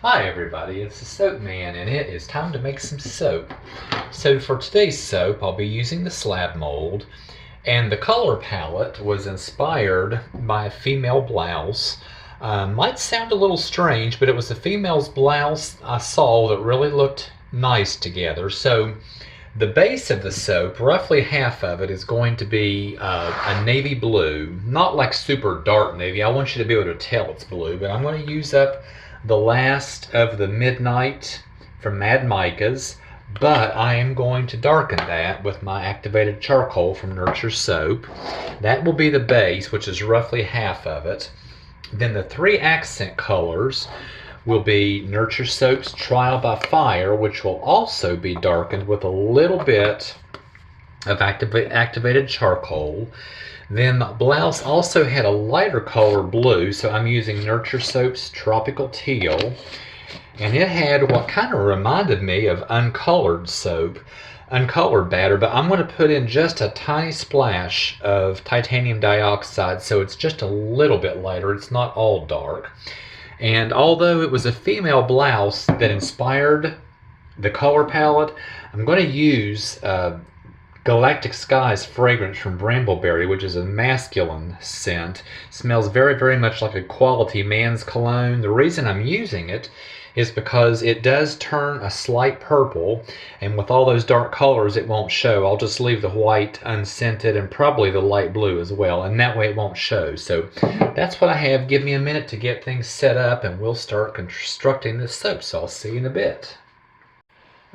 Hi everybody, it's the Soap Man and it is time to make some soap. So for today's soap I'll be using the slab mold, and the color palette was inspired by a female blouse. Might sound a little strange, but it was a female's blouse I saw that really looked nice together. So the base of the soap, roughly half of it, is going to be a navy blue. Not like super dark navy. I want you to be able to tell it's blue, but I'm going to use up the last of the Midnight from Mad Micah's, but I am going to darken that with my activated charcoal from Nurture Soap. That will be the base, which is roughly half of it. Then the three accent colors will be Nurture Soap's Trial by Fire, which will also be darkened with a little bit of activated charcoal. Then the blouse also had a lighter color blue, so I'm using Nurture Soap's Tropical Teal. And it had what kind of reminded me of uncolored soap, uncolored batter, but I'm going to put in just a tiny splash of titanium dioxide, so it's just a little bit lighter. It's not all dark. And although it was a female blouse that inspired the color palette, I'm going to use Galactic Sky's fragrance from Brambleberry, which is a masculine scent. Smells very, very much like a quality man's cologne. The reason I'm using it is because it does turn a slight purple, and with all those dark colors it won't show. I'll just leave the white unscented and probably the light blue as well, and that way it won't show. So that's what I have. Give me a minute to get things set up and we'll start constructing this soap, so I'll see you in a bit.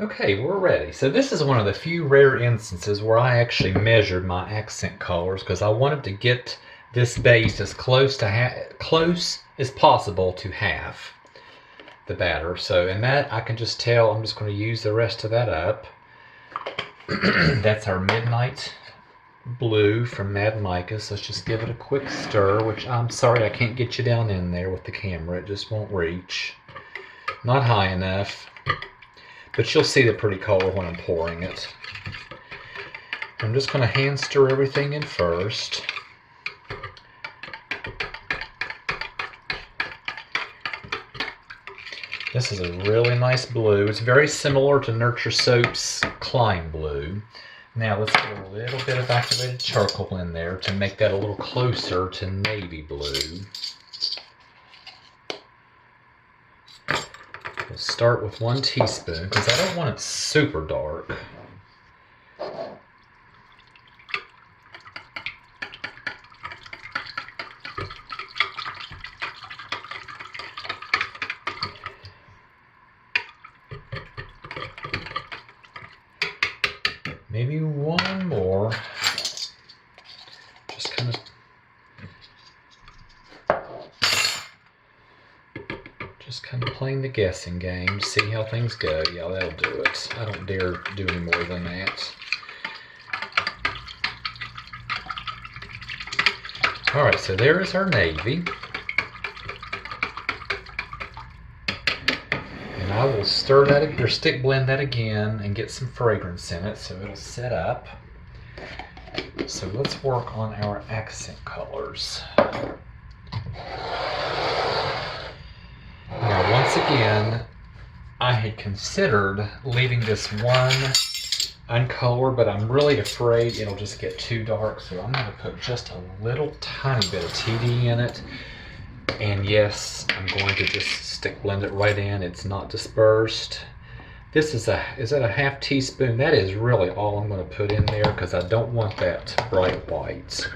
Okay, we're ready. So this is one of the few rare instances where I actually measured my accent colors because I wanted to get this base as close as possible to half the batter. So in that I can just tell I'm just going to use the rest of that up. That's our Midnight Blue from Mad Micah's. Let's just give it a quick stir, which I'm sorry I can't get you down in there with the camera. It just won't reach. Not high enough. But you'll see the pretty color when I'm pouring it. I'm just going to hand stir everything in first. This is a really nice blue. It's very similar to Nurture Soap's Climb Blue. Now let's get a little bit of activated charcoal in there to make that a little closer to navy blue. We'll start with 1 teaspoon because I don't want it super dark. Maybe one more. Just kind of playing the guessing game to see how things go. Yeah, that'll do it. I don't dare do any more than that. Alright, so there is our navy. And I will stir that or stick blend that again and get some fragrance in it so it'll set up. So let's work on our accent colors. Now, once again, I had considered leaving this one uncolored, but I'm really afraid it'll just get too dark, so I'm going to put just a little tiny bit of TD in it. And yes, I'm going to just stick blend it right in. It's not dispersed. This is that a half teaspoon? That is really all I'm going to put in there because I don't want that bright white.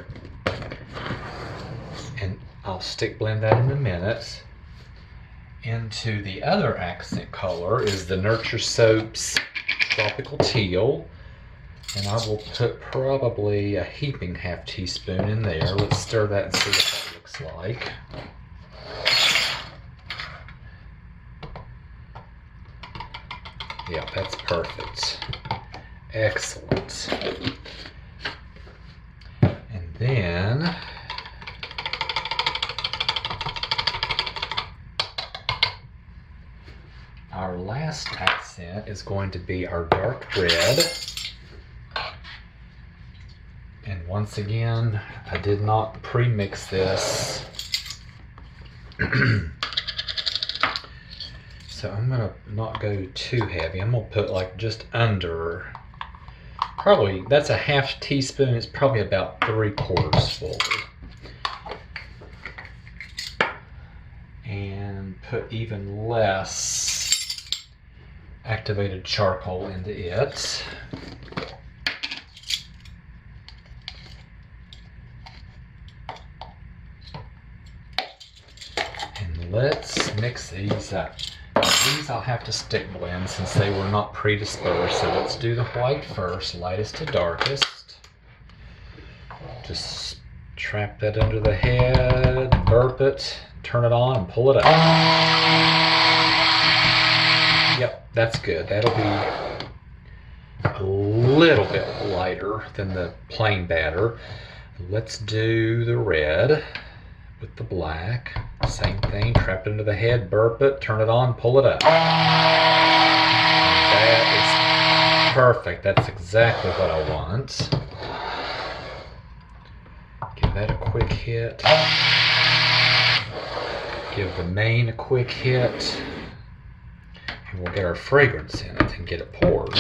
And I'll stick blend that in a minute. Into the other accent color is the Nurture Soap's Tropical Teal, and I will put probably a heaping half teaspoon in there. Let's stir that and see what that looks like. Yeah, that's perfect. Excellent. And then our last accent is going to be our dark red. And once again, I did not pre-mix this. So I'm gonna not go too heavy. I'm gonna put like just under, probably, that's a half teaspoon. It's probably about 3/4 full. And put even less activated charcoal into it. And let's mix these up. These I'll have to stick blend since they were not predispersed. So let's do the white first, lightest to darkest. Just trap that under the head, burp it, turn it on, and pull it up. Yep, that's good. That'll be a little bit lighter than the plain batter. Let's do the red with the black. Same thing, trap it into the head, burp it, turn it on, pull it up. That is perfect. That's exactly what I want. Give that a quick hit. Give the main a quick hit. And we'll get our fragrance in it and get it poured.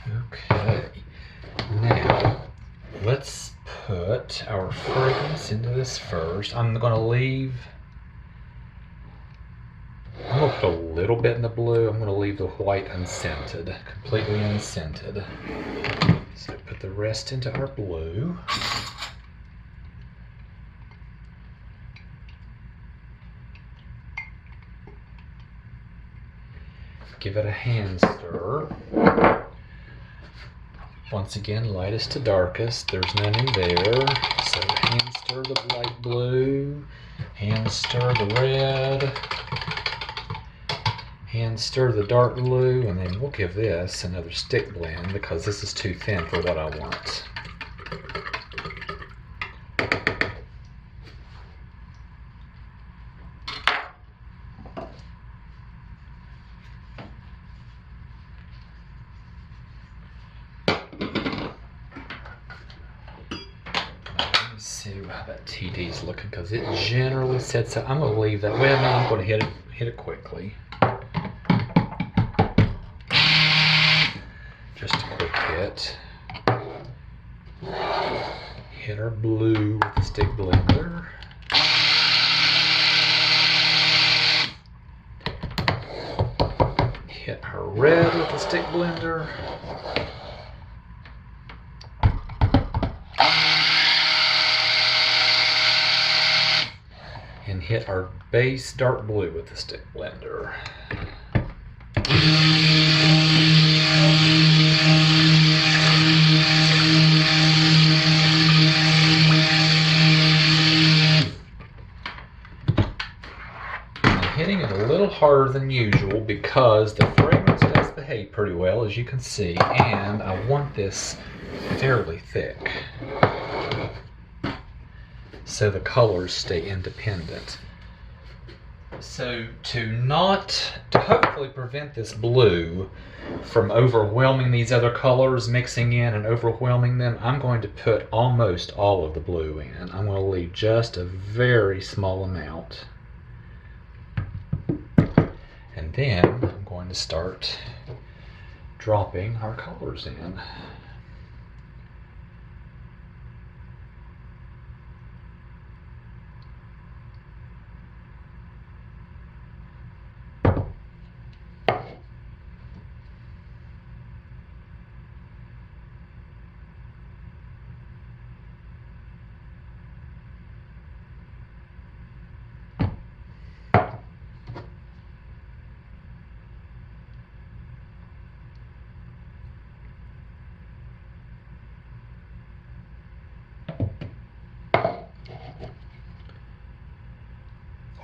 Okay, now let's put our fragrance into this first. I'm going to put a little bit in the blue. I'm going to leave the white unscented, completely unscented. So put the rest into our blue. Give it a hand stir. Once again, lightest to darkest. There's none in there. So hand stir the light blue, hand stir the red, hand stir the dark blue, and then we'll give this another stick blend because this is too thin for what I want. See how that TD's looking because it generally sets up. I'm going to leave that. Well, no, I'm going to hit it quickly. Just a quick hit. Hit our blue with the stick blender. Hit our red with the stick blender. And hit our base dark blue with the stick blender. I'm hitting it a little harder than usual because the fragrance does behave pretty well, as you can see, and I want this fairly thick, so the colors stay independent. So to hopefully prevent this blue from overwhelming these other colors, mixing in and overwhelming them, I'm going to put almost all of the blue in. I'm going to leave just a very small amount. And then I'm going to start dropping our colors in.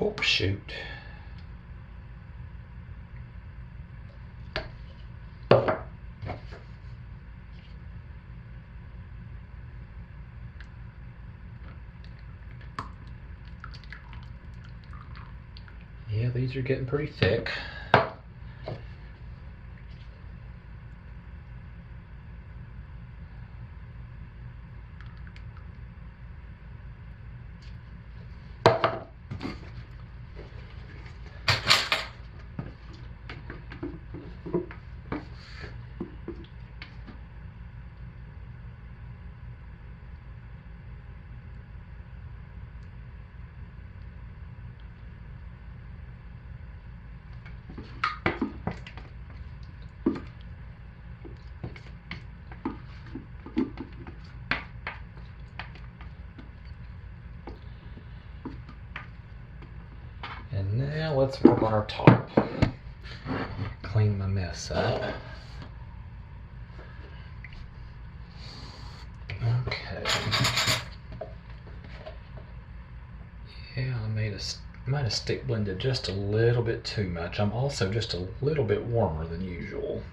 Oh, shoot. Yeah, these are getting pretty thick. And now let's work on our top. Clean my mess up. Okay. Yeah, I might have stick blended just a little bit too much. I'm also just a little bit warmer than usual.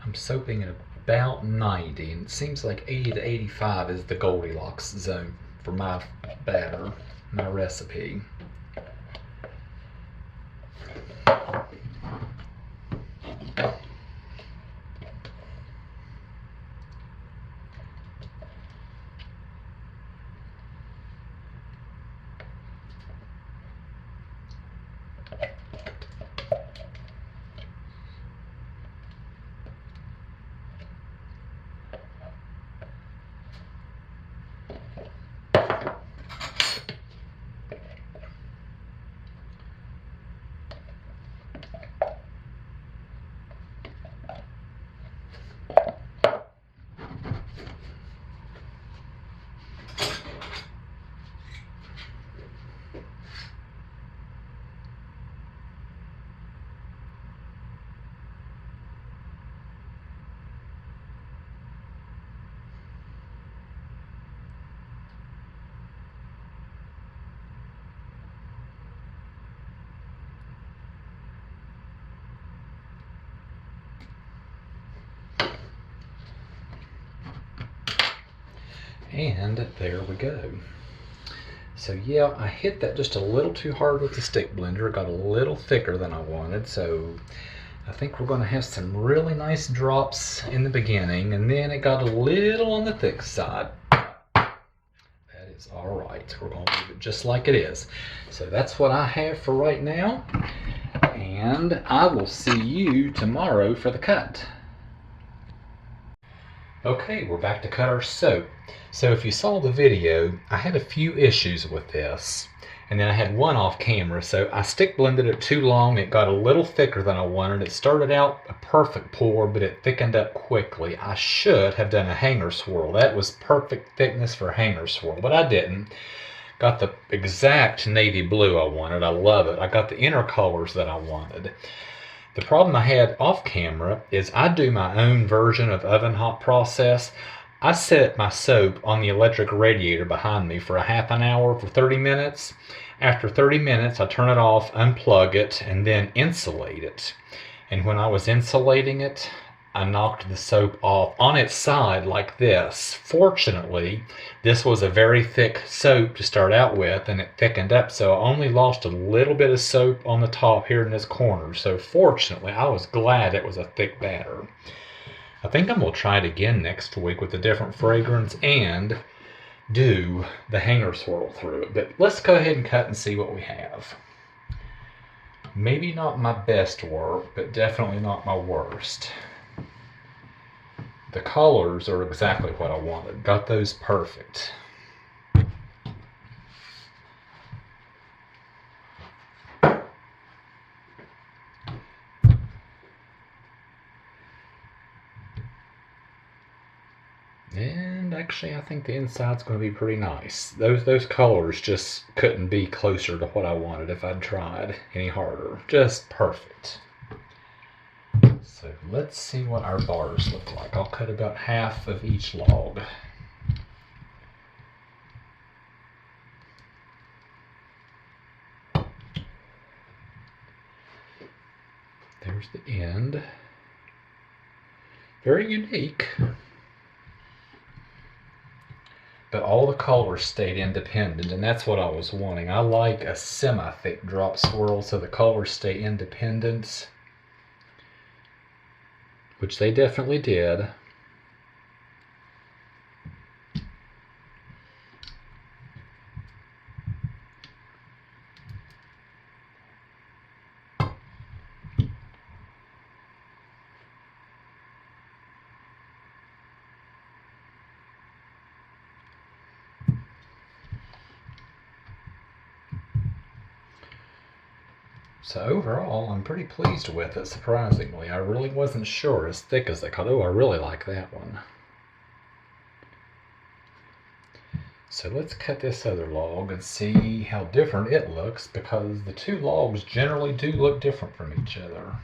I'm soaping at about 90, and it seems like 80 to 85 is the Goldilocks zone for my batter, my recipe. And there we go. So yeah, I hit that just a little too hard with the stick blender. It got a little thicker than I wanted, so I think we're going to have some really nice drops in the beginning, and then it got a little on the thick side. That is all right. We're going to leave it just like it is. So that's what I have for right now, and I will see you tomorrow for the cut. Okay, we're back to cut our soap. So if you saw the video, I had a few issues with this, and then I had one off camera. So I stick blended it too long. It got a little thicker than I wanted. It started out a perfect pour, but it thickened up quickly. I should have done a hanger swirl. That was perfect thickness for a hanger swirl, but I didn't. Got the exact navy blue I wanted. I love it. I got the inner colors that I wanted. The problem I had off camera is I do my own version of oven hot process. I set my soap on the electric radiator behind me for a half an hour for 30 minutes. After 30 minutes, I turn it off, unplug it, and then insulate it. And when I was insulating it, I knocked the soap off on its side like this. Fortunately, this was a very thick soap to start out with, and it thickened up, so I only lost a little bit of soap on the top here in this corner. So fortunately, I was glad it was a thick batter. I think I'm going to try it again next week with a different fragrance and do the hanger swirl through it. But let's go ahead and cut and see what we have. Maybe not my best work, but definitely not my worst. The colors are exactly what I wanted. Got those perfect. And actually, I think the inside's going to be pretty nice. Those colors just couldn't be closer to what I wanted if I'd tried any harder. Just perfect. So let's see what our bars look like. I'll cut about half of each log. There's the end. Very unique. But all the colors stayed independent, and that's what I was wanting. I like a semi-thick drop swirl so the colors stay independent, which they definitely did. So overall, I'm pretty pleased with it, surprisingly. I really wasn't sure as thick as they cut. Oh, I really like that one. So let's cut this other log and see how different it looks, because the two logs generally do look different from each other.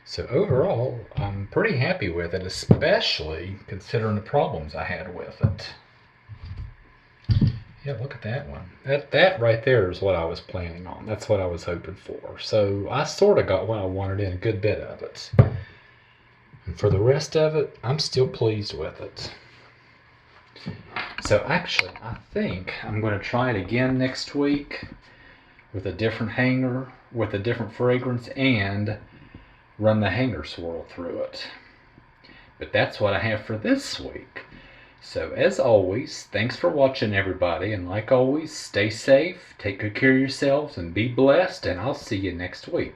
So overall, I'm pretty happy with it, especially considering the problems I had with it. Yeah, look at that one. That right there is what I was planning on. That's what I was hoping for. So I sort of got what I wanted in a good bit of it. And for the rest of it, I'm still pleased with it. So actually, I think I'm going to try it again next week with a different hanger, with a different fragrance, and run the hanger swirl through it. But that's what I have for this week. So as always, thanks for watching, everybody, and like always, stay safe, take good care of yourselves, and be blessed, and I'll see you next week.